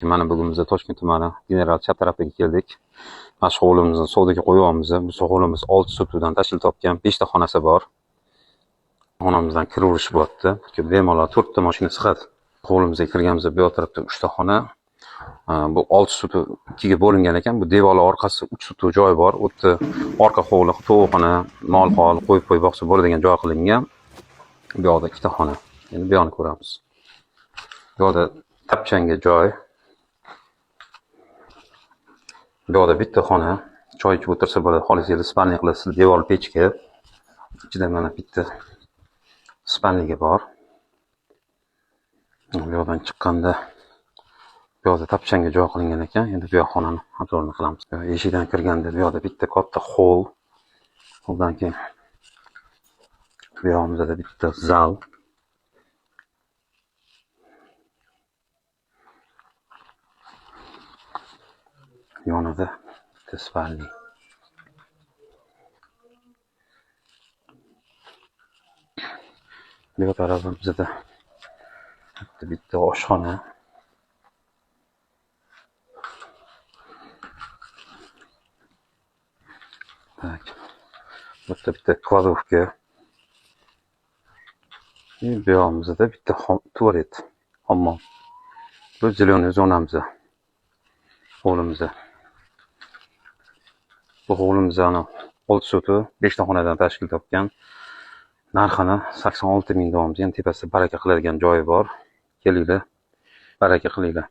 Mana bugun biz Toshkent tumani General chap tarafiga keldik. Mana shu hovlimizni savdoga qo'yamiz. Bu hovlimiz 6 sotuvdan tashkil topgan 5 ta xonasi bor. Xonamizdan kiraverish bo'lyapti. Bemalol 4 ta mashina chiqadi. Hovlimizga kirganimizda bu tarafda 3 ta xona. Bu 6 sotuv 2 ga bo'lingan ekan. Bu devorlar orqasi 3 sotuv joy bor. U yerda orqa hovli, tovuqxona, mol-hol, qo'y boqsa bo'ladigan joy qilingan. Bu yoqda 2 ta xona. Endi bu yoqni ko'ramiz. Bu yoqda tapchanga joy. Bu yoqda bitta xona, choy ichib o'tirsa bo'ladi, xolisingizga spalni qilasiz, devor pechka. Ichida mana bitta spalnigi bor. Bu yoqdan chiqqanda bu yoqda tapchanga joy qilingan ekan. Endi bu yoq xonani obzorini qilamiz. Eshikdan kirganda bu yoqda bitta katta hol. Holdan keyin bu yoqimizda bitta zal. Yonida bitta spalni. Bu tarafimizda bitta oshxona. Tak. Bu yerda bitta kladovka. Bu yoqimizda bitta tualet, hammom. Bu zelyoniy zonamizda. Hovlimizda. Bu hovlimizda 6 sotuv 5 ta xonadan tashkil topgan. Narxini 86 ming deyapmiz. Yani tepasida baraka qiladigan joyi bor. Kelinglar, baraka qilinglar.